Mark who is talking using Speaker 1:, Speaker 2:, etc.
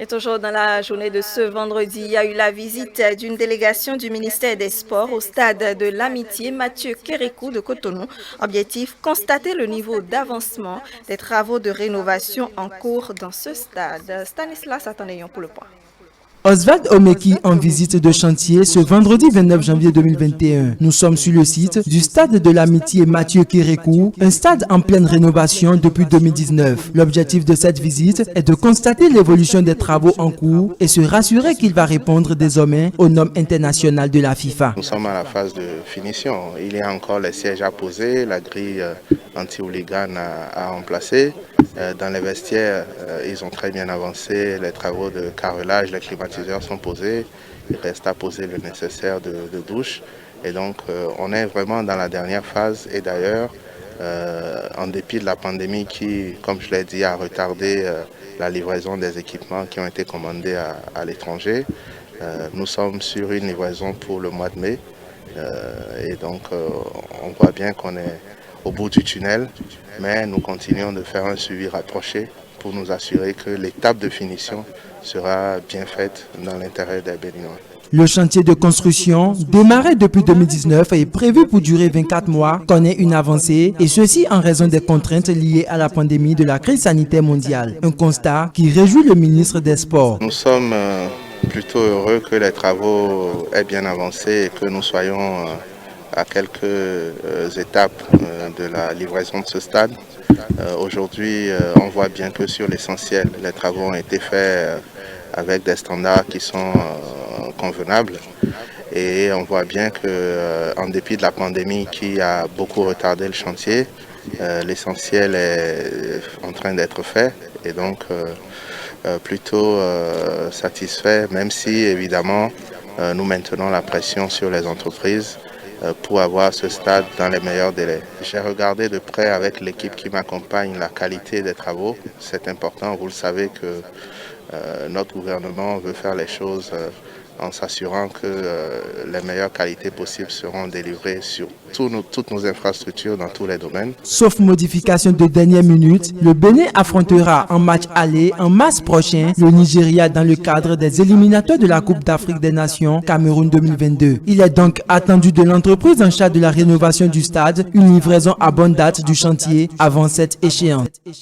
Speaker 1: Et toujours dans la journée de ce vendredi, il y a eu la visite d'une délégation du ministère des Sports au stade de l'Amitié Mathieu Kérékou de Cotonou. Objectif, constater le niveau d'avancement des travaux de rénovation en cours dans ce stade. Stanislas Atandayon pour le point.
Speaker 2: Oswald Omeki en visite de chantier ce vendredi 29 janvier 2021. Nous sommes sur le site du stade de l'Amitié Mathieu Kérékou, un stade en pleine rénovation depuis 2019. L'objectif de cette visite est de constater l'évolution des travaux en cours et se rassurer qu'il va répondre désormais aux normes internationales de la FIFA.
Speaker 3: Nous sommes à la phase de finition. Il y a encore les sièges à poser, la grille anti-hooligan à remplacer. Dans les vestiaires, ils ont très bien avancé, les travaux de carrelage, les climatiseurs sont posés, il reste à poser le nécessaire de douche. Et donc on est vraiment dans la dernière phase et d'ailleurs, en dépit de la pandémie qui, comme je l'ai dit, a retardé la livraison des équipements qui ont été commandés à l'étranger, nous sommes sur une livraison pour le mois de mai et donc on voit bien qu'on est au bout du tunnel, mais nous continuons de faire un suivi rapproché pour nous assurer que l'étape de finition sera bien faite dans l'intérêt des Béninois.
Speaker 2: Le chantier de construction, démarré depuis 2019, est prévu pour durer 24 mois, connaît une avancée, et ceci en raison des contraintes liées à la pandémie de la crise sanitaire mondiale. Un constat qui réjouit le ministre des Sports.
Speaker 3: Nous sommes plutôt heureux que les travaux aient bien avancé et que nous soyons à quelques étapes de la livraison de ce stade. Aujourd'hui, on voit bien que sur l'essentiel, les travaux ont été faits avec des standards qui sont convenables. Et on voit bien qu'en dépit de la pandémie qui a beaucoup retardé le chantier, l'essentiel est en train d'être fait. Et donc, plutôt satisfait, même si évidemment, nous maintenons la pression sur les entreprises pour avoir ce stade dans les meilleurs délais. J'ai regardé de près avec l'équipe qui m'accompagne la qualité des travaux. C'est important, vous le savez que notre gouvernement veut faire les choses en s'assurant que les meilleures qualités possibles seront délivrées sur toutes nos infrastructures dans tous les domaines.
Speaker 2: Sauf modification de dernière minute, le Bénin affrontera en match aller en mars prochain le Nigeria dans le cadre des éliminatoires de la Coupe d'Afrique des Nations Cameroun 2022. Il est donc attendu de l'entreprise en charge de la rénovation du stade une livraison à bonne date du chantier avant cette échéance.